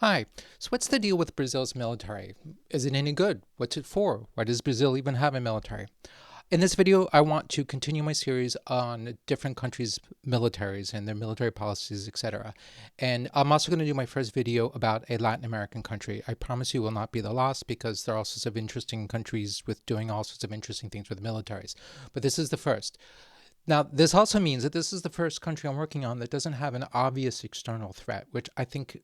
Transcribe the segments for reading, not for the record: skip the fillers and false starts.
Hi. So what's the deal with Brazil's military? Is it any good? What's it for? Why does Brazil even have a military? In this video, I want to continue my series on different countries' militaries and their military policies, etc. And I'm also going to do my first video about a Latin American country. I promise you will not be the last because there are all sorts of interesting countries with doing all sorts of interesting things with militaries. But this is the first. Now, this also means that this is the first country I'm working on that doesn't have an obvious external threat, which I think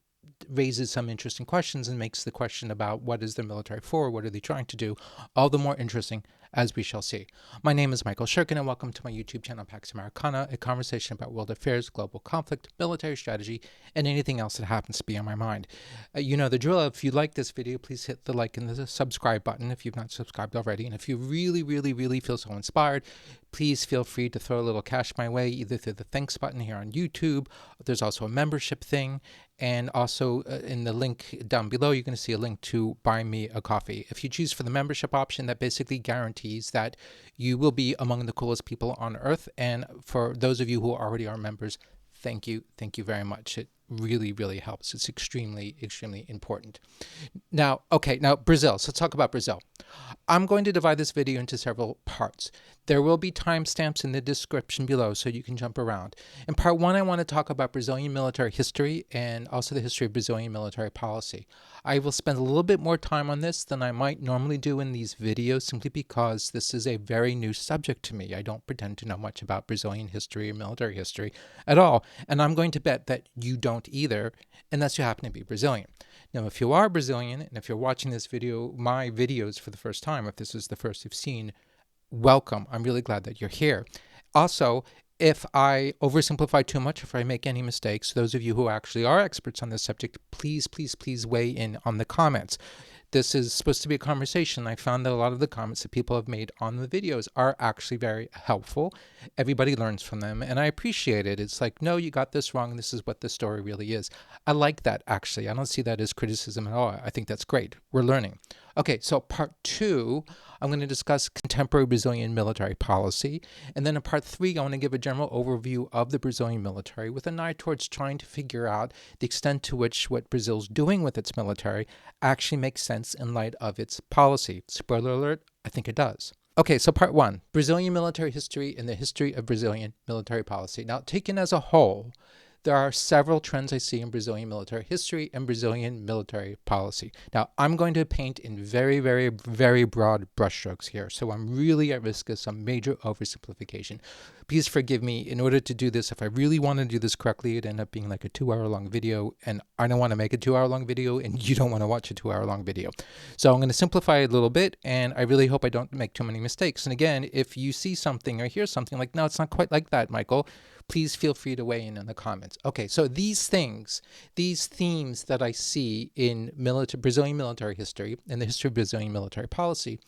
raises some interesting questions and makes the question about what is their military for, what are they trying to do, all the more interesting, as we shall see. My name is Michael Shirkin, and welcome to my YouTube channel, Pax Americana, a conversation about world affairs, global conflict, military strategy, and anything else that happens to be on my mind. You know the drill. If you like this video, please hit the like and the subscribe button if you've not subscribed already. And if you really feel so inspired, please feel free to throw a little cash my way, either through the thanks button here on YouTube. There's also a membership thing. And also in the link down below, you're going to see a link to buy me a coffee. If you choose for the membership option, that basically guarantees that you will be among the coolest people on earth. And for those of you who already are members, thank you. Thank you very much. It really helps. It's extremely important. Now, Brazil. So let's talk about Brazil. I'm going to divide this video into several parts. There will be timestamps in the description below so you can jump around. In part one, I want to talk about Brazilian military history and also the history of Brazilian military policy. I will spend a little bit more time on this than I might normally do in these videos simply because this is a very new subject to me. I don't pretend to know much about Brazilian history or military history at all, and I'm going to bet that you don't either, unless you happen to be Brazilian. Now, if you are Brazilian, and if you're watching this video, my videos for the first time, if this is the first you've seen, welcome. I'm really glad that you're here. Also, if I oversimplify too much, if I make any mistakes, those of you who actually are experts on this subject, please weigh in on the comments. This is supposed to be a conversation. I found that a lot of the comments that people have made on the videos are actually very helpful. Everybody learns from them, and I appreciate it. It's like, no, you got this wrong. This is what the story really is. I like that, actually. I don't see that as criticism at all. I think that's great. We're learning. Okay, so part two, I'm going to discuss contemporary Brazilian military policy. And then in part three, I want to give a general overview of the Brazilian military with an eye towards trying to figure out the extent to which what Brazil's doing with its military actually makes sense in light of its policy. Spoiler alert, I think it does. Okay, so part one, Brazilian military history and the history of Brazilian military policy. Now, taken as a whole, there are several trends I see in Brazilian military history and Brazilian military policy. Now, I'm going to paint in very broad brushstrokes here, so I'm really at risk of some major oversimplification. Please forgive me. In order to do this, if I really want to do this correctly, it'd end up being like a 2-hour-long video, and I don't want to make a 2-hour-long video, and you don't want to watch a 2-hour-long video. So I'm going to simplify it a little bit, and I really hope I don't make too many mistakes. And again, if you see something or hear something like, no, it's not quite like that, Michael, please feel free to weigh in the comments. Okay, so these things, these themes that I see in Brazilian military history and the history of Brazilian military policy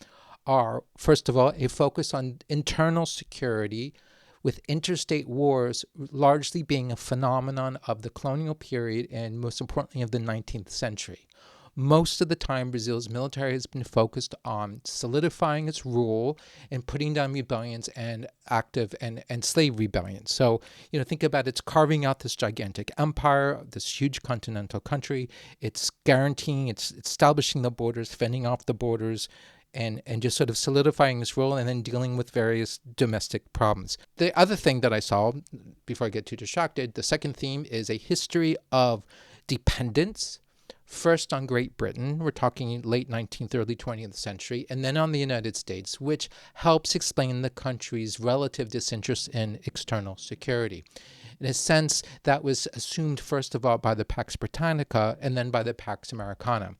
are, first of all, a focus on internal security, with interstate wars largely being a phenomenon of the colonial period and, most importantly, of the 19th century. Most of the time, Brazil's military has been focused on solidifying its rule and putting down rebellions and active and slave rebellions. So, think about it's carving out this gigantic empire, this huge continental country. It's guaranteeing, it's establishing the borders, fending off the borders, and just sort of solidifying its role and then dealing with various domestic problems. The other thing that I saw, before I get too distracted, the second theme is a history of dependence. First on Great Britain, we're talking late 19th, early 20th century, and then on the United States, which helps explain the country's relative disinterest in external security. In a sense, that was assumed first of all by the Pax Britannica and then by the Pax Americana.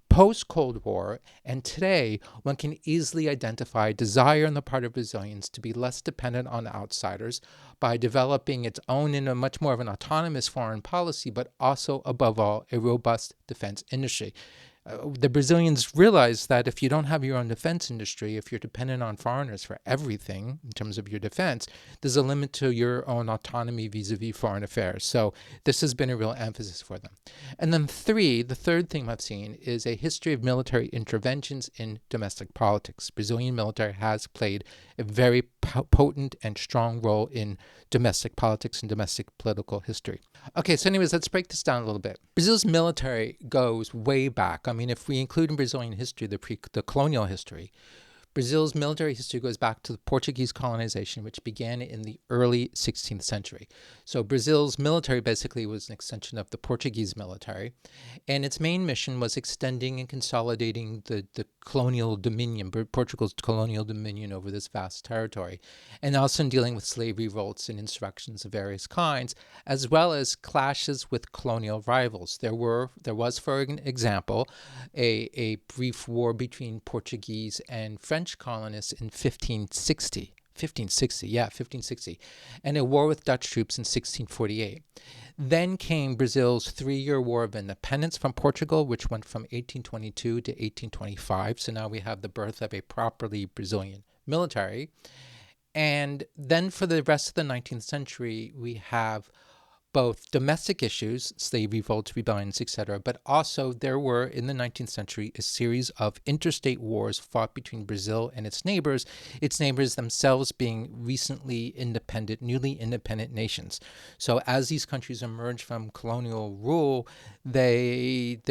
Post-Cold War, and today, one can easily identify desire on the part of Brazilians to be less dependent on outsiders by developing its own in a much more of an autonomous foreign policy, but also, above all, a robust defense industry. The Brazilians realized that if you don't have your own defense industry, if you're dependent on foreigners for everything in terms of your defense, there's a limit to your own autonomy vis-a-vis foreign affairs. So this has been a real emphasis for them. And then the third thing I've seen is a history of military interventions in domestic politics. Brazilian military has played a very potent and strong role in domestic politics and domestic political history. Okay, so anyways, let's break this down a little bit. Brazil's military goes way back. I mean, if we include in Brazilian history the colonial history, Brazil's military history goes back to the Portuguese colonization, which began in the early 16th century. So Brazil's military basically was an extension of the Portuguese military, and its main mission was extending and consolidating the colonial dominion, Portugal's colonial dominion over this vast territory, and also in dealing with slave revolts and insurrections of various kinds, as well as clashes with colonial rivals. There was, for example, a brief war between Portuguese and French colonists in 1560, and a war with Dutch troops in 1648. Then came Brazil's 3-year War of Independence from Portugal, which went from 1822 to 1825. So now we have the birth of a properly Brazilian military. And then for the rest of the 19th century, we have both domestic issues, slave revolts, rebellions, etc., but also there were, in the 19th century, a series of interstate wars fought between Brazil and its neighbors themselves being newly independent nations. So as these countries emerged from colonial rule, there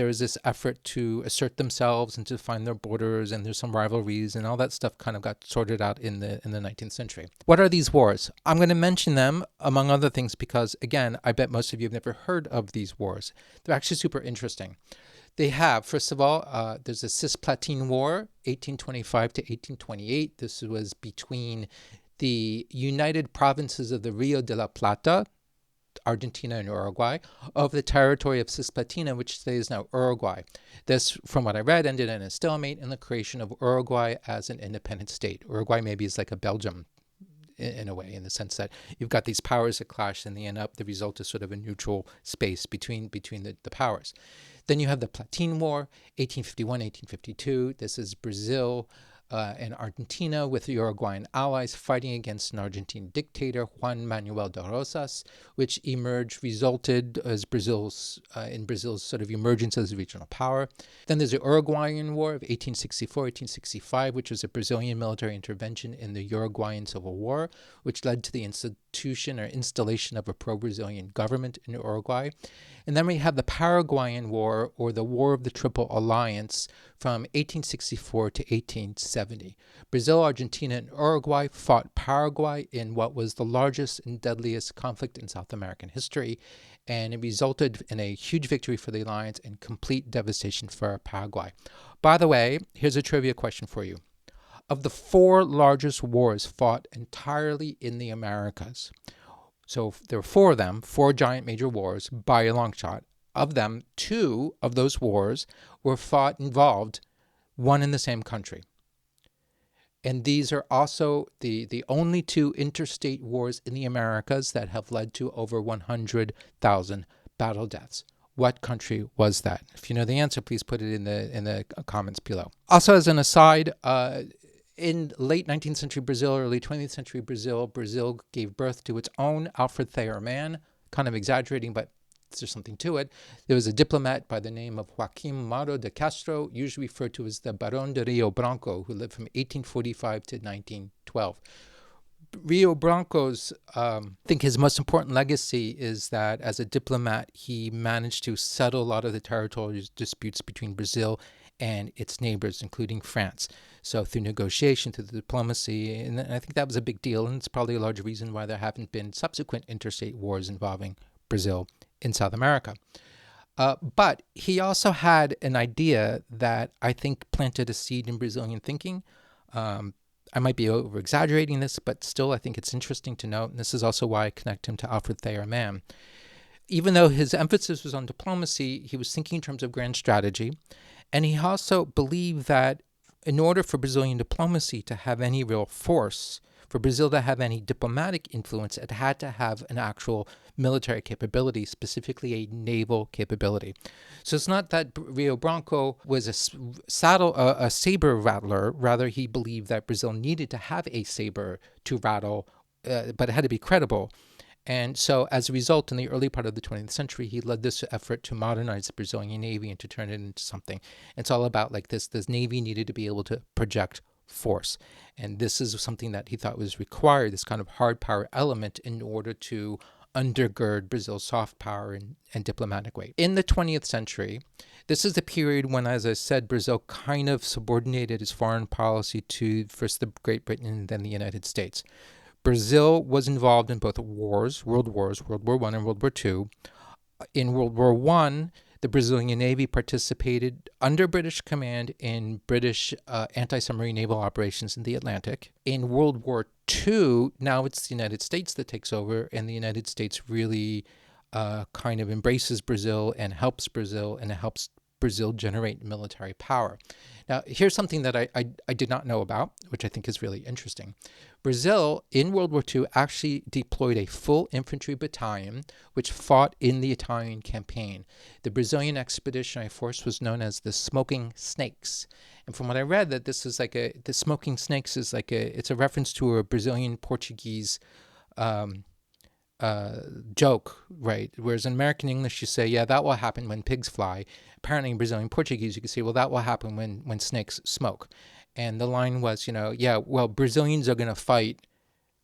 is this effort to assert themselves and to find their borders, and there's some rivalries, and all that stuff kind of got sorted out in the 19th century. What are these wars? I'm going to mention them, among other things, because, again, I bet most of you have never heard of these wars. They're actually super interesting. They have, first of all, there's the Cisplatin War, 1825 to 1828. This was between the United Provinces of the Rio de la Plata, Argentina and Uruguay, of the territory of Cisplatina, which today is now Uruguay. This, from what I read, ended in a stalemate in the creation of Uruguay as an independent state. Uruguay maybe is like a Belgium in a way, in the sense that you've got these powers that clash, and the result is sort of a neutral space between the powers. Then you have the Platin War, 1851, 1852. This is Brazil and Argentina with the Uruguayan allies fighting against an Argentine dictator, Juan Manuel de Rosas, which resulted as Brazil's sort of emergence as a regional power. Then there's the Uruguayan War of 1864, 1865, which was a Brazilian military intervention in the Uruguayan Civil War, which led to the installation of a pro-Brazilian government in Uruguay. And then we have the Paraguayan War, or the War of the Triple Alliance, from 1864 to 1870. Brazil, Argentina, and Uruguay fought Paraguay in what was the largest and deadliest conflict in South American history, and it resulted in a huge victory for the alliance and complete devastation for Paraguay. By the way, here's a trivia question for you. Of the 4 largest wars fought entirely in the Americas, so there were 4 of them, 4 giant major wars by a long shot. Of them, 2 of those wars involved one in the same country. And these are also the only 2 interstate wars in the Americas that have led to over 100,000 battle deaths. What country was that? If you know the answer, please put it in the comments below. Also, as an aside, in late 19th century Brazil, early 20th century Brazil gave birth to its own Alfred Thayer man, kind of exaggerating, but there's something to it. There was a diplomat by the name of Joaquim Mauro de Castro, usually referred to as the Barón de Rio Branco, who lived from 1845 to 1912. Rio Branco's, I think his most important legacy is that as a diplomat, he managed to settle a lot of the territorial disputes between Brazil and its neighbors, including France. So through negotiation, through the diplomacy, and I think that was a big deal, and it's probably a large reason why there haven't been subsequent interstate wars involving Brazil in South America. But he also had an idea that I think planted a seed in Brazilian thinking. I might be over-exaggerating this, but still I think it's interesting to note, and this is also why I connect him to Alfred Thayer Mann. Even though his emphasis was on diplomacy, he was thinking in terms of grand strategy, and he also believed that in order for Brazilian diplomacy to have any real force, For Brazil to have any diplomatic influence, it had to have an actual military capability, specifically a naval capability. So it's not that Rio Branco was a saber rattler. Rather, he believed that Brazil needed to have a saber to rattle, but it had to be credible. And so as a result, in the early part of the 20th century, he led this effort to modernize the Brazilian Navy and to turn it into something. It's all about like this Navy needed to be able to project force. And this is something that he thought was required, this kind of hard power element, in order to undergird Brazil's soft power and diplomatic weight. In the 20th century, this is the period when, as I said, Brazil kind of subordinated its foreign policy to first the Great Britain and then the United States. Brazil was involved in both wars, World War I and World War II. In World War I, the Brazilian Navy participated under British command in British anti-submarine naval operations in the Atlantic. In World War II, now it's the United States that takes over, and the United States really kind of embraces Brazil and helps Brazil, and it helps Brazil generate military power. Now, here's something that I did not know about, which I think is really interesting. Brazil, in World War II, actually deployed a full infantry battalion which fought in the Italian campaign. The Brazilian Expeditionary Force was known as the Smoking Snakes. And from what I read, that this is like the Smoking Snakes is like it's a reference to a Brazilian Portuguese joke, right? Whereas in American English, you say, yeah, that will happen when pigs fly. Apparently in Brazilian Portuguese, you can say, well, that will happen when snakes smoke. And the line was, yeah, well, Brazilians are going to fight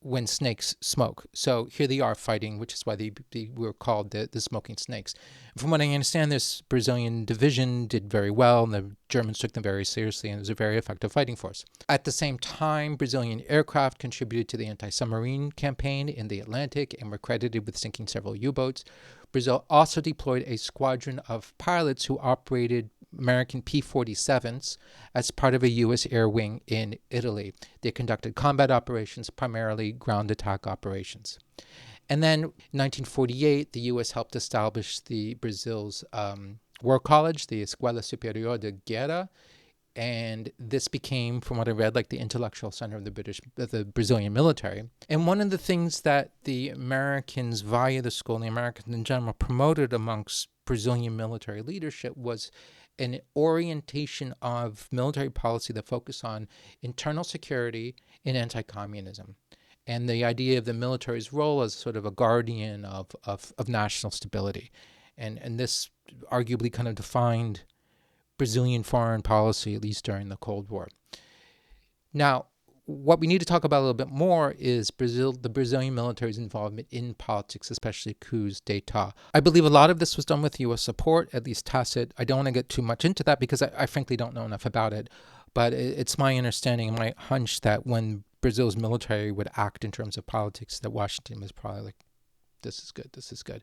when snakes smoke. So here they are fighting, which is why they were called the Smoking Snakes. From what I understand, this Brazilian division did very well, and the Germans took them very seriously, and it was a very effective fighting force. At the same time, Brazilian aircraft contributed to the anti-submarine campaign in the Atlantic and were credited with sinking several U-boats. Brazil also deployed a squadron of pilots who operated American P-47s as part of a U.S. air wing in Italy. They conducted combat operations, primarily ground attack operations. And then in 1948, the U.S. helped establish Brazil's war college, the Escola Superior de Guerra, and this became, from what I read, like the intellectual center of the Brazilian military. And one of the things that the Americans via the school, and the Americans in general, promoted amongst Brazilian military leadership was an orientation of military policy that focused on internal security and anti-communism, and the idea of the military's role as sort of a guardian of national stability. And this arguably kind of defined Brazilian foreign policy, at least during the Cold War. Now, what we need to talk about a little bit more is the Brazilian military's involvement in politics, especially coups d'etat. I believe a lot of this was done with U.S. support, at least tacit. I don't want to get too much into that because I frankly don't know enough about it. But it's my understanding and my hunch that when Brazil's military would act in terms of politics, that Washington was probably like, this is good, this is good.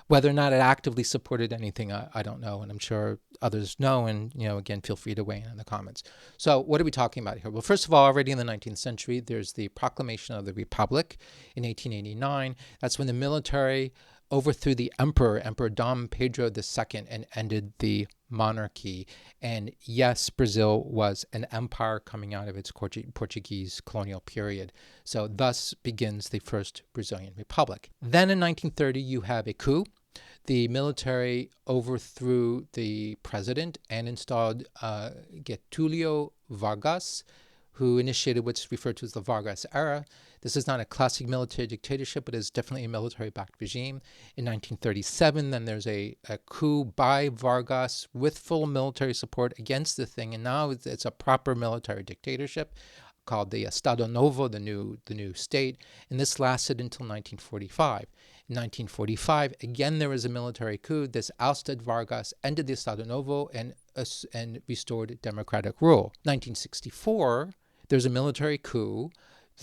Whether or not it actively supported anything, I don't know, and I'm sure others know, and, again, feel free to weigh in the comments. So what are we talking about here? Well, first of all, already in the 19th century, there's the proclamation of the Republic in 1889. That's when the military overthrew the Emperor Dom Pedro II, and ended the monarchy. And yes, Brazil was an empire coming out of its Portuguese colonial period. So thus begins the first Brazilian Republic. Then in 1930, you have a coup. The military overthrew the president and installed Getulio Vargas, who initiated what's referred to as the Vargas era. This is not a classic military dictatorship, but is definitely a military-backed regime. In 1937, then there's a coup by Vargas with full military support against the thing, and now it's a proper military dictatorship called the Estado Novo, the new state, and this lasted until 1945. In 1945, again, there was a military coup. This ousted Vargas, ended the Estado Novo, and restored democratic rule. 1964, there's a military coup.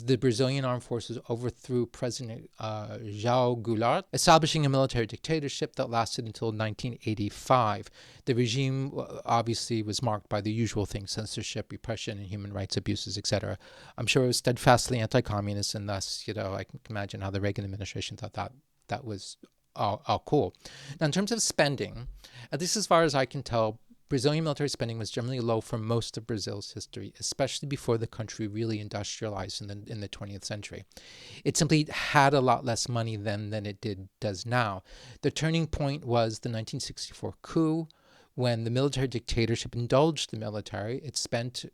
The Brazilian armed forces overthrew President João Goulart, establishing a military dictatorship that lasted until 1985. The regime obviously was marked by the usual things: censorship, repression, and human rights abuses, etc. I'm sure it was steadfastly anti-communist, and thus, I can imagine how the Reagan administration thought that was all cool. Now, in terms of spending, at least as far as I can tell, Brazilian military spending was generally low for most of Brazil's history, especially before the country really industrialized in the 20th century. It simply had a lot less money then than it does now. The turning point was the 1964 coup, when the military dictatorship indulged the military. It spent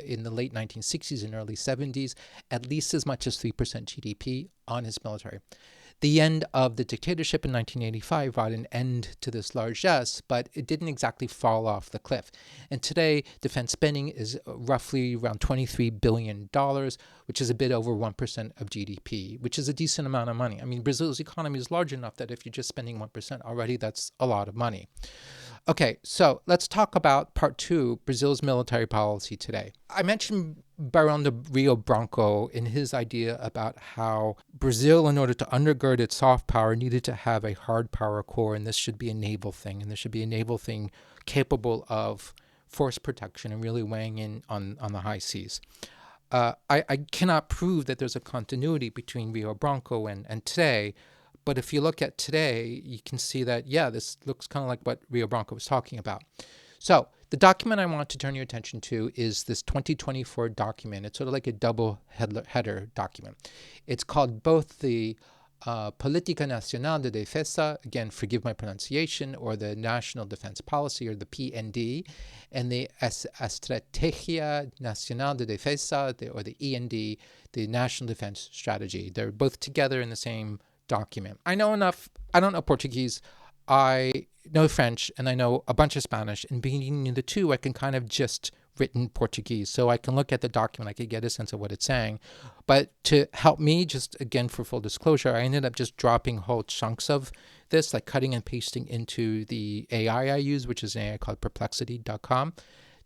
in the late 1960s and early 70s at least as much as 3% GDP on its military. The end of the dictatorship in 1985 brought an end to this largesse, but it didn't exactly fall off the cliff. And today, defense spending is roughly around $23 billion, which is a bit over 1% of GDP, which is a decent amount of money. I mean, Brazil's economy is large enough that if you're just spending 1% already, that's a lot of money. Okay, so let's talk about part two, Brazil's military policy today. I mentioned Barão de Rio Branco in his idea about how Brazil, in order to undergird its soft power, needed to have a hard power core, and this should be a naval thing, and this should be a naval thing capable of force protection and really weighing in on the high seas. I cannot prove that there's a continuity between Rio Branco and today, but if you look at today, you can see that, yeah, this looks kind of like what Rio Branco was talking about. So the document I want to turn your attention to is this 2024 document. It's sort of like a double header document. It's called both the Política Nacional de Defesa, again, forgive my pronunciation, or the National Defense Policy, or the PND, and the Estratégia Nacional de Defesa, or the END, the National Defense Strategy. They're both together in the same document. I know enough. I don't know Portuguese. I know French, and I know a bunch of Spanish. And between the two, I can kind of just written Portuguese. So I can look at the document. I can get a sense of what it's saying. But to help me, just again, for full disclosure, I ended up just dropping whole chunks of this, like cutting and pasting into the AI I use, which is an AI called perplexity.com,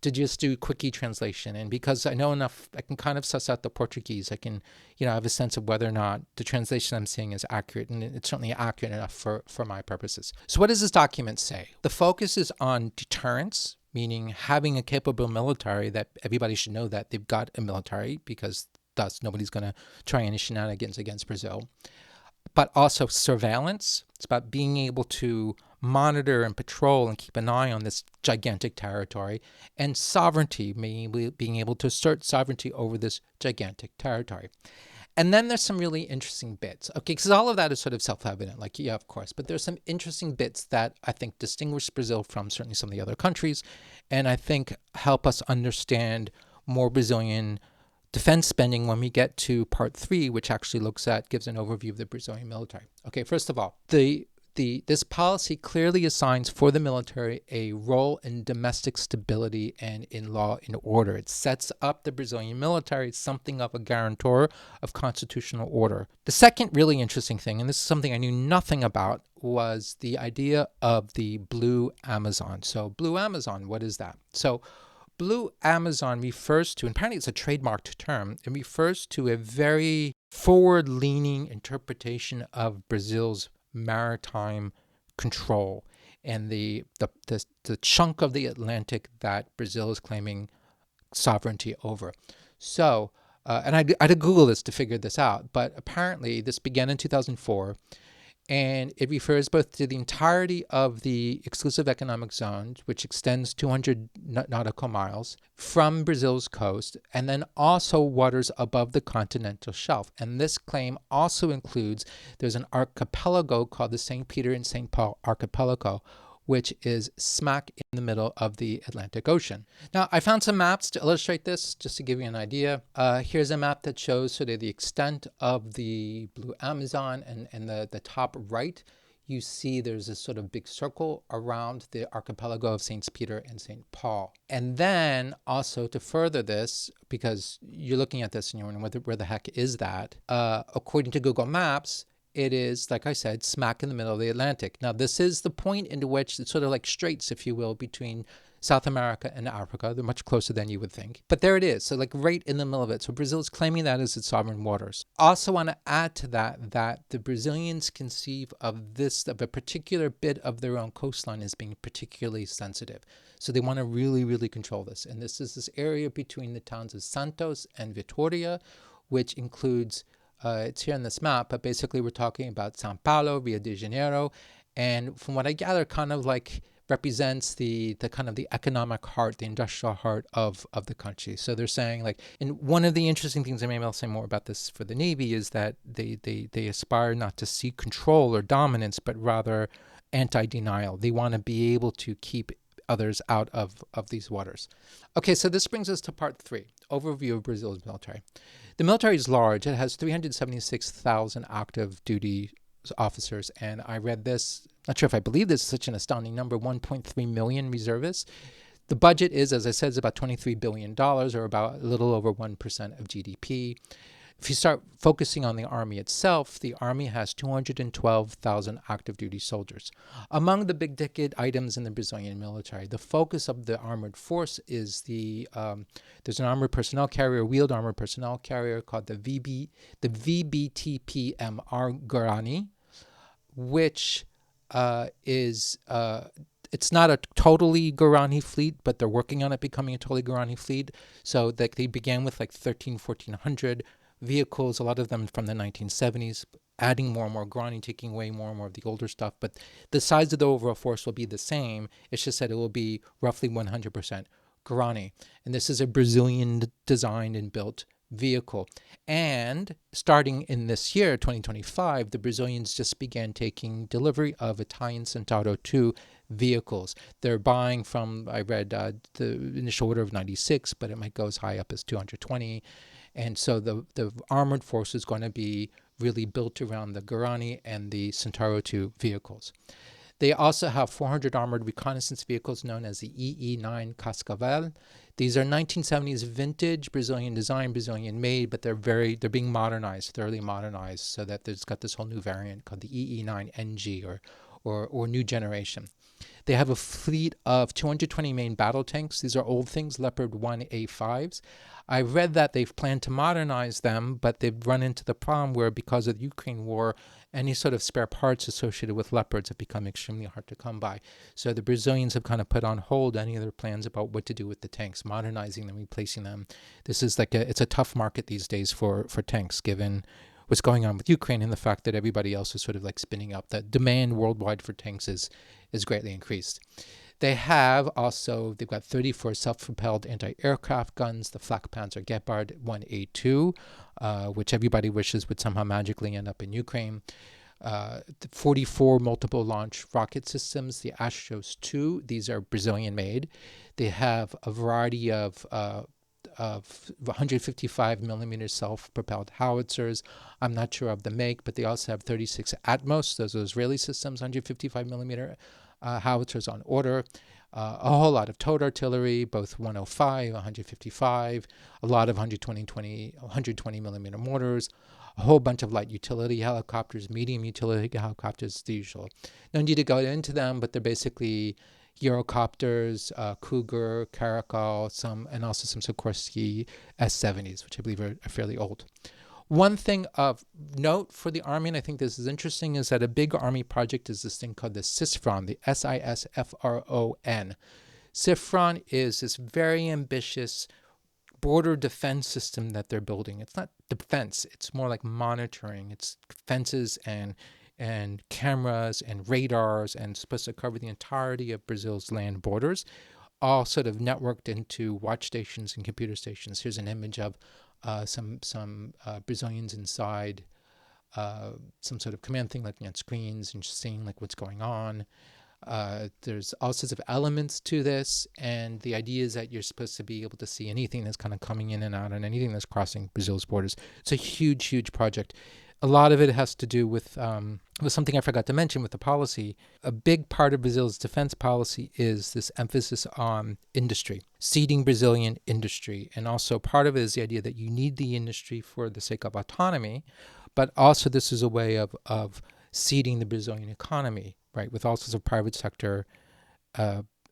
to just do quickie translation. And because I know enough, I can kind of suss out the Portuguese. I can, have a sense of whether or not the translation I'm seeing is accurate, and it's certainly accurate enough for my purposes. So what does this document say? The focus is on deterrence, meaning having a capable military, that everybody should know that they've got a military, because thus nobody's going to try any shenanigans against Brazil. But also surveillance. It's about being able to monitor and patrol and keep an eye on this gigantic territory, and sovereignty, being able to assert sovereignty over this gigantic territory. And then there's some really interesting bits, okay, because all of that is sort of self-evident, like, yeah, of course, but there's some interesting bits that I think distinguish Brazil from certainly some of the other countries, and I think help us understand more Brazilian defense spending when we get to part 3, which actually gives an overview of the Brazilian military. Okay, first of all, this policy clearly assigns for the military a role in domestic stability and in law and order. It sets up the Brazilian military as something of a guarantor of constitutional order. The second really interesting thing, and this is something I knew nothing about, was the idea of the Blue Amazon. So Blue Amazon, what is that? So Blue Amazon refers to, and apparently it's a trademarked term, it refers to a very forward-leaning interpretation of Brazil's maritime control and the chunk of the Atlantic that Brazil is claiming sovereignty over. So, and I had to Google this to figure this out, but apparently this began in 2004, and it refers both to the entirety of the exclusive economic zone, which extends 200 nautical miles from Brazil's coast, and then also waters above the continental shelf. And this claim also includes, there's an archipelago called the St. Peter and St. Paul Archipelago, which is smack in the middle of the Atlantic Ocean. Now, I found some maps to illustrate this, just to give you an idea. Here's a map that shows sort of the extent of the Blue Amazon, and the top right, you see there's this sort of big circle around the archipelago of St. Peter and St. Paul. And then also to further this, because you're looking at this and you're wondering where the heck is that, according to Google Maps, it is, like I said, smack in the middle of the Atlantic. Now, this is the point into which it's sort of like straits, if you will, between South America and Africa. They're much closer than you would think. But there it is, so like right in the middle of it. So Brazil is claiming that as its sovereign waters. Also want to add to that the Brazilians conceive of a particular bit of their own coastline as being particularly sensitive. So they want to really, really control this. And this is this area between the towns of Santos and Vitória, which includes it's here on this map, but basically we're talking about São Paulo, Rio de Janeiro, and from what I gather, kind of like represents the kind of the economic heart, the industrial heart of the country. So they're saying, like, and one of the interesting things, and maybe I'll say more about this for the Navy, is that they aspire not to seek control or dominance, but rather anti-denial. They want to be able to keep others out of these waters. Okay, so this brings us to part 3, overview of Brazil's military. The military is large. It has 376,000 active duty officers, and I read this, not sure if I believe this is such an astounding number, 1.3 million reservists. The budget is, as I said, is about $23 billion, or about a little over 1% of GDP. If you start focusing on the Army itself, the Army has 212,000 active duty soldiers. Among the big ticket items in the Brazilian military, the focus of the armored force is there's an armored personnel carrier, wheeled armored personnel carrier called the VBTP-MR Guarani, which is it's not a totally Guarani fleet, but they're working on it becoming a totally Guarani fleet. So they began with like 1,400 vehicles, a lot of them from the 1970s, adding more and more Guarani, taking away more and more of the older stuff. But the size of the overall force will be the same. It's just that it will be roughly 100% Guarani. And this is a Brazilian designed and built vehicle. And starting in this year, 2025, the Brazilians just began taking delivery of Italian Centauro 2 vehicles. They're buying from, I read the initial order of 96, but it might go as high up as 220. And so the armored force is going to be really built around the Guarani and the Centauro 2 vehicles. They also have 400 armored reconnaissance vehicles known as the EE9 Cascavel. These are 1970s vintage, Brazilian design, Brazilian made, but they're being modernized, thoroughly modernized, so that there's got this whole new variant called the EE9 NG or new generation. They have a fleet of 220 main battle tanks. These are old things, Leopard 1A5s. I read that they've planned to modernize them, but they've run into the problem where, because of the Ukraine war, any sort of spare parts associated with Leopards have become extremely hard to come by. So the Brazilians have kind of put on hold any of their plans about what to do with the tanks, modernizing them, replacing them. This is it's a tough market these days for tanks, given what's going on with Ukraine and the fact that everybody else is sort of like spinning up. The demand worldwide for tanks is greatly increased. They've got 34 self-propelled anti-aircraft guns, the Flak Panzer Gepard 1A2, which everybody wishes would somehow magically end up in Ukraine. 44 multiple launch rocket systems, the Astros 2. These are Brazilian made. They have a variety of 155 millimeter self-propelled howitzers. I'm not sure of the make, but they also have 36 Atmos. Those are Israeli systems, 155 millimeter howitzers on order. A whole lot of towed artillery, both 105, 155, a lot of 120 millimeter mortars, a whole bunch of light utility helicopters, medium utility helicopters, the usual. No need to go into them, but they're basically Eurocopters, Cougar, Caracal, and also some Sikorsky S-70s, which I believe are fairly old. One thing of note for the Army, and I think this is interesting, is that a big Army project is this thing called the SISFRON, the SISFRON. SISFRON is this very ambitious border defense system that they're building. It's not defense, it's more like monitoring. It's fences and cameras and radars, and supposed to cover the entirety of Brazil's land borders, all sort of networked into watch stations and computer stations. Here's an image of some Brazilians inside some sort of command thing, looking at screens and just seeing like what's going on. There's all sorts of elements to this, and the idea is that you're supposed to be able to see anything that's kind of coming in and out, and anything that's crossing Brazil's borders. It's a huge, huge project. A lot of it has to do with something I forgot to mention with the policy. A big part of Brazil's defense policy is this emphasis on industry, seeding Brazilian industry. And also part of it is the idea that you need the industry for the sake of autonomy, but also this is a way of seeding the Brazilian economy, right, with all sorts of private sector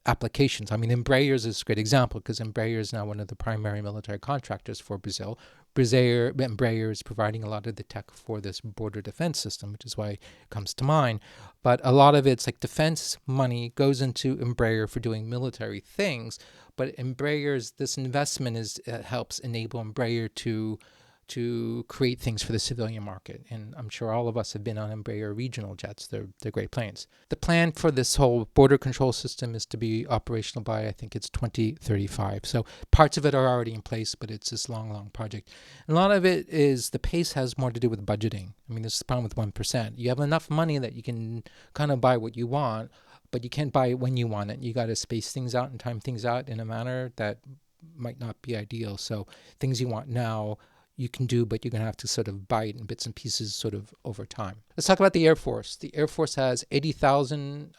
applications. I mean, Embraer is a great example, because Embraer is now one of the primary military contractors for Brazil. Embraer is providing a lot of the tech for this border defense system, which is why it comes to mind. But a lot of it's like defense money goes into Embraer for doing military things. But this investment helps enable Embraer to to create things for the civilian market. And I'm sure all of us have been on Embraer regional jets. They're great planes. The plan for this whole border control system is to be operational by, I think it's 2035. So parts of it are already in place, but it's this long, long project. And a lot of it is the pace has more to do with budgeting. I mean, this is the problem with 1%. You have enough money that you can kind of buy what you want, but you can't buy it when you want it. You got to space things out and time things out in a manner that might not be ideal. So things you want now, you can do, but you're going to have to sort of buy it in bits and pieces sort of over time. Let's talk about the Air Force. The Air Force has 81,000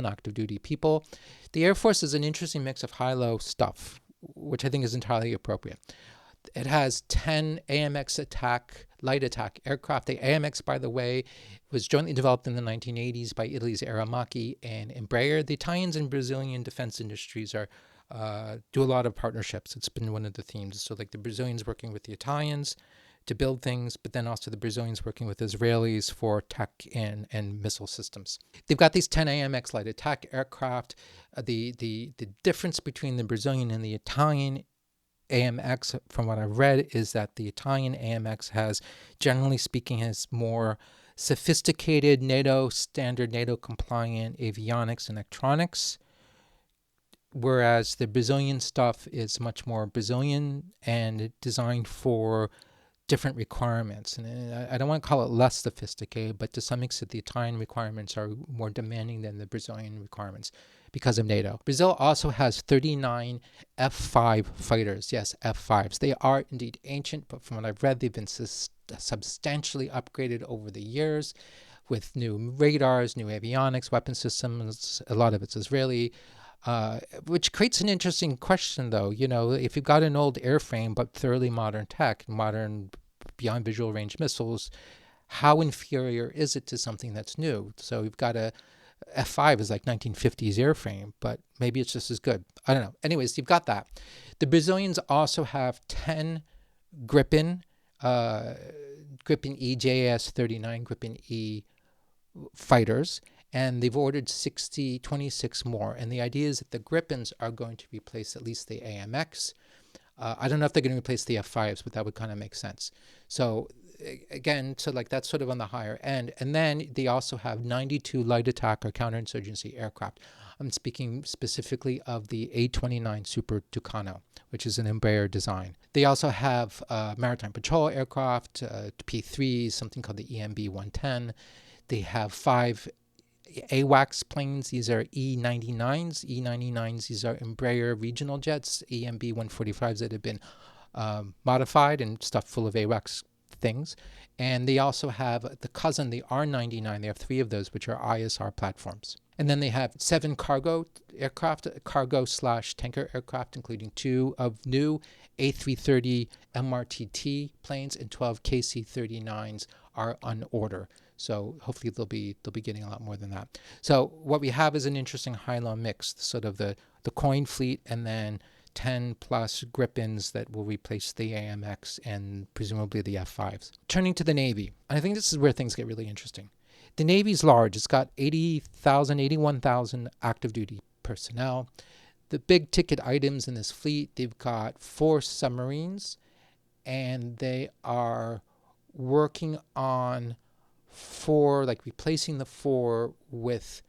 active duty people. The Air Force is an interesting mix of high-low stuff, which I think is entirely appropriate. It has 10 AMX light attack aircraft. The AMX, by the way, was jointly developed in the 1980s by Italy's Aeronautiche and Embraer. The Italians and Brazilian defense industries do a lot of partnerships. It's been one of the themes. So like the Brazilians working with the Italians to build things, but then also the Brazilians working with Israelis for tech and missile systems. They've got these 10 AMX light attack aircraft. The difference between the Brazilian and the Italian AMX, from what I've read, is that the Italian AMX has, generally speaking, has more sophisticated standard NATO compliant avionics and electronics, whereas the Brazilian stuff is much more Brazilian and designed for different requirements. And I don't want to call it less sophisticated, but to some extent the Italian requirements are more demanding than the Brazilian requirements because of NATO. Brazil also has 39 F-5 fighters. Yes, F-5s. They are indeed ancient, but from what I've read, they've been substantially upgraded over the years with new radars, new avionics, weapon systems. A lot of it's Israeli. Which creates an interesting question, though. You know, if you've got an old airframe but thoroughly modern tech, modern beyond visual range missiles, how inferior is it to something that's new? So you've got a F-5 is like 1950s airframe, but maybe it's just as good. I don't know. Anyways, you've got that. The Brazilians also have 10 Gripen E JAS-39 Gripen E fighters, and they've ordered 26 more. And the idea is that the Gripens are going to replace at least the AMX. I don't know if they're going to replace the F-5s, but that would kind of make sense. So again, so like that's sort of on the higher end. And then they also have 92 light attack or counterinsurgency aircraft. I'm speaking specifically of the A-29 Super Tucano, which is an Embraer design. They also have maritime patrol aircraft, P-3s, something called the EMB-110. They have 5 AWACS planes. These are E-99s. E-99s, these are Embraer regional jets, EMB-145s that have been modified and stuffed full of AWACS things. And they also have the cousin, the R-99. They have 3 of those, which are ISR platforms. And then they have 7 cargo aircraft, cargo/tanker aircraft, including 2 of new A330 MRTT planes, and 12 KC-39s are on order. So hopefully they'll be getting a lot more than that. So what we have is an interesting high-low mix, sort of the coin fleet, and then 10 plus Gripens that will replace the AMX and presumably the F-5s. Turning to the Navy, and I think this is where things get really interesting. The Navy's large. It's got 81,000 active duty personnel. The big ticket items in this fleet, they've got 4 submarines, and they are working on 4, like replacing the 4 with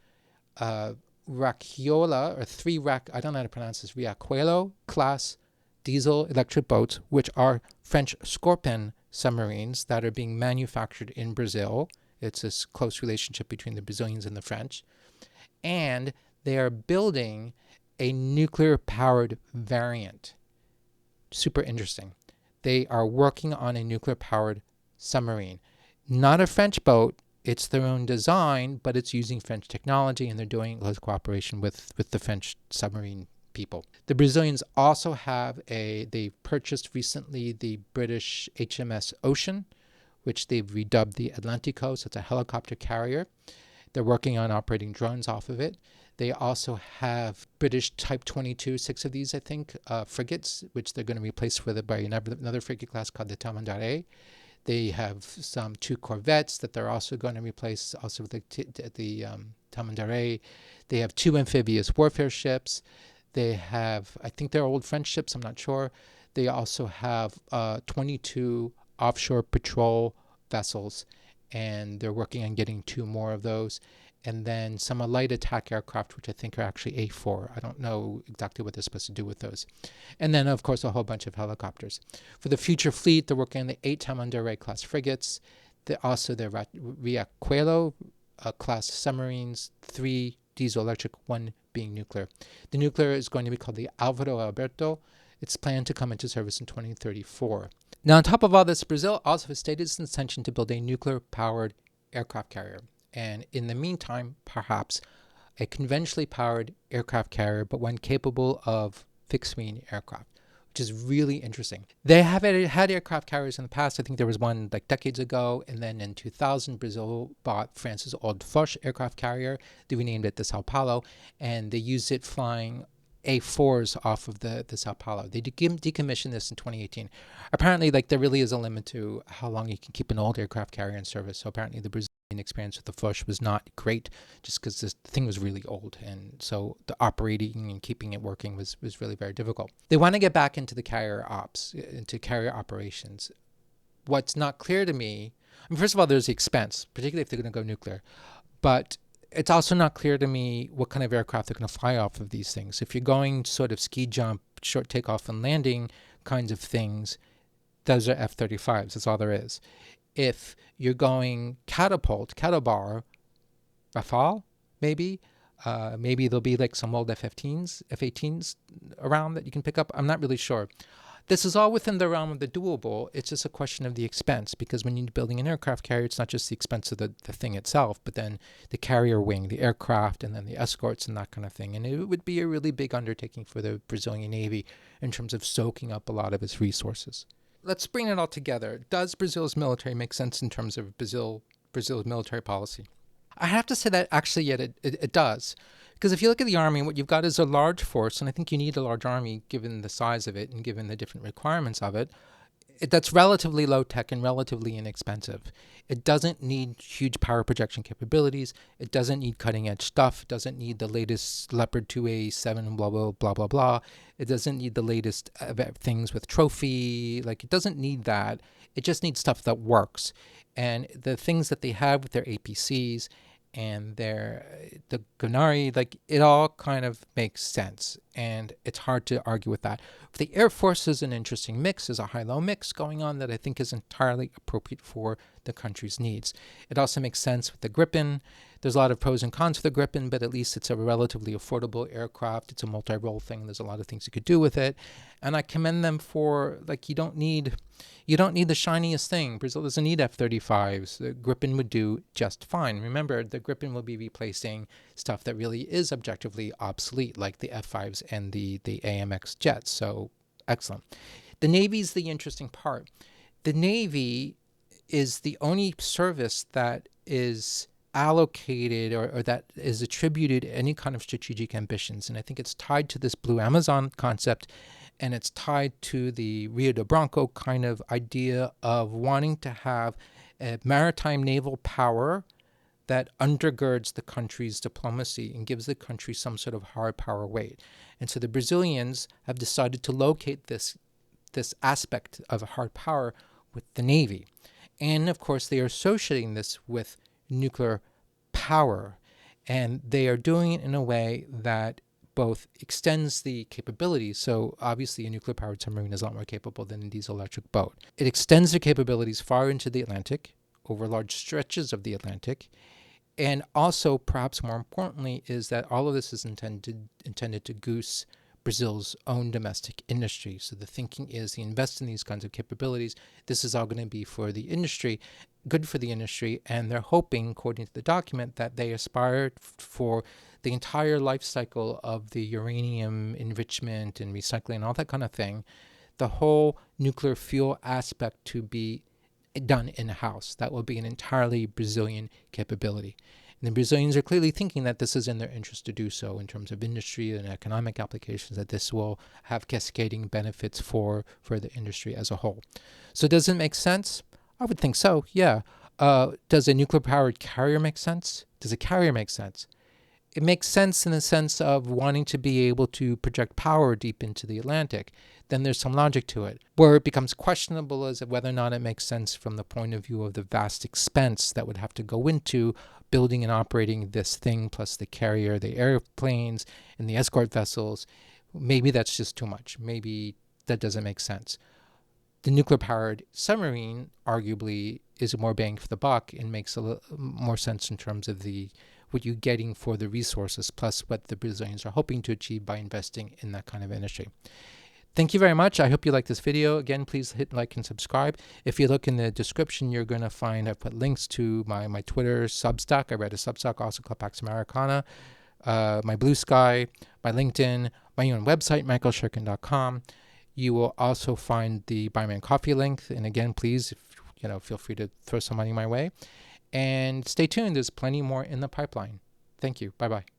Racquiola, or 3 I don't know how to pronounce this, Riachuelo class diesel electric boats, which are French Scorpion submarines that are being manufactured in Brazil. It's this close relationship between the Brazilians and the French. And they are building a nuclear-powered variant. Super interesting. They are working on a nuclear-powered submarine. Not a French boat. It's their own design, but it's using French technology, and they're doing close cooperation with the French submarine people. The Brazilians also have they purchased recently the British HMS Ocean, which they've redubbed the Atlantico, so it's a helicopter carrier. They're working on operating drones off of it. They also have British Type 22, 6 of these, I think, frigates, which they're going to replace by another frigate class called the Tamandaré. They have 2 corvettes that they're also going to replace, also with the Tamandaré. They have 2 amphibious warfare ships. They have, I think they're old French ships, I'm not sure. They also have 22 offshore patrol vessels, and they're working on getting 2 more of those. And then some light attack aircraft, which I think are actually A4. I don't know exactly what they're supposed to do with those. And then, of course, a whole bunch of helicopters. For the future fleet, they're working on the 8 Tamandaré class frigates. Also the Riachuelo class submarines, 3 diesel electric, 1 being nuclear. The nuclear is going to be called the Álvaro Alberto. It's planned to come into service in 2034. Now, on top of all this, Brazil also has stated its intention to build a nuclear-powered aircraft carrier. And in the meantime, perhaps a conventionally powered aircraft carrier, but one capable of fixed-wing aircraft, which is really interesting. They have had aircraft carriers in the past. I think there was one like decades ago. And then in 2000, Brazil bought France's old Foch aircraft carrier. They renamed it the Sao Paulo, and they used it flying A4s off of the Sao Paulo. They decommissioned this in 2018. Apparently, like, there really is a limit to how long you can keep an old aircraft carrier in service. So apparently the Brazilian experience with the Foch was not great, just because this thing was really old. And so the operating and keeping it working was really very difficult. They want to get back into the carrier ops, into carrier operations. What's not clear to me, I mean, first of all, there's the expense, particularly if they're going to go nuclear. But it's also not clear to me what kind of aircraft they're going to fly off of these things. If you're going sort of ski jump, short takeoff and landing kinds of things, those are F-35s. That's all there is. If you're going catapult, Cattlebar, Rafale, maybe there'll be like some old F-15s, F-18s around that you can pick up. I'm not really sure. This is all within the realm of the doable. It's just a question of the expense, because when you're building an aircraft carrier, it's not just the expense of the thing itself, but then the carrier wing, the aircraft, and then the escorts and that kind of thing. And it would be a really big undertaking for the Brazilian Navy in terms of soaking up a lot of its resources. Let's bring it all together. Does Brazil's military make sense in terms of Brazil's military policy? I have to say that actually, it does. Because if you look at the army, what you've got is a large force, and I think you need a large army given the size of it and given the different requirements of it. That's relatively low tech and relatively inexpensive. It doesn't need huge power projection capabilities. It doesn't need cutting edge stuff. It doesn't need the latest Leopard 2A7 blah blah blah blah blah. It doesn't need the latest things with trophy. Like, it doesn't need that. It just needs stuff that works. And the things that they have with their APCs and the Gunari, like, it all kind of makes sense, and it's hard to argue with that. The Air Force is an interesting mix. There's a high-low mix going on that I think is entirely appropriate for the country's needs. It also makes sense with the Gripen. There's a lot of pros and cons for the Gripen, but at least it's a relatively affordable aircraft. It's a multi-role thing. There's a lot of things you could do with it, and I commend them for, like, you don't need the shiniest thing. Brazil doesn't need F-35s. The Gripen would do just fine. Remember, the Gripen will be replacing stuff that really is objectively obsolete, like the F-5s and the AMX jets. So, excellent. The Navy's the interesting part. The Navy is the only service that is allocated or that is attributed any kind of strategic ambitions. And I think it's tied to this Blue Amazon concept, and it's tied to the Rio Branco kind of idea of wanting to have a maritime naval power that undergirds the country's diplomacy and gives the country some sort of hard power weight. And so the Brazilians have decided to locate this aspect of a hard power with the Navy. And of course, they are associating this with nuclear power. And they are doing it in a way that both extends the capabilities. So obviously a nuclear-powered submarine is a lot more capable than a diesel-electric boat. It extends their capabilities far into the Atlantic, over large stretches of the Atlantic. And also, perhaps more importantly, is that all of this is intended to goose Brazil's own domestic industry. So the thinking is, you invest in these kinds of capabilities, this is all going to be for the industry, good for the industry, and they're hoping, according to the document, that they aspire for the entire life cycle of the uranium enrichment and recycling and all that kind of thing, the whole nuclear fuel aspect to be done in-house. That will be an entirely Brazilian capability. And the Brazilians are clearly thinking that this is in their interest to do so in terms of industry and economic applications, that this will have cascading benefits for the industry as a whole. So does it make sense? I would think so, yeah. Does a nuclear-powered carrier make sense? Does a carrier make sense? It makes sense in the sense of wanting to be able to project power deep into the Atlantic. Then there's some logic to it. Where it becomes questionable is whether or not it makes sense from the point of view of the vast expense that would have to go into building and operating this thing, plus the carrier, the airplanes, and the escort vessels. Maybe that's just too much. Maybe that doesn't make sense. The nuclear-powered submarine arguably is more bang for the buck and makes a little more sense in terms of what you're getting for the resources, plus what the Brazilians are hoping to achieve by investing in that kind of industry. Thank you very much. I hope you like this video. Again, please hit like and subscribe. If you look in the description, you're going to find I've put links to my Twitter Substack. I read a Substack, also called Pax Americana, my Blue Sky, my LinkedIn, my own website, michaelshirkin.com. You will also find the Buy Me a Coffee link. And again, please, feel free to throw some money my way. And stay tuned. There's plenty more in the pipeline. Thank you. Bye-bye.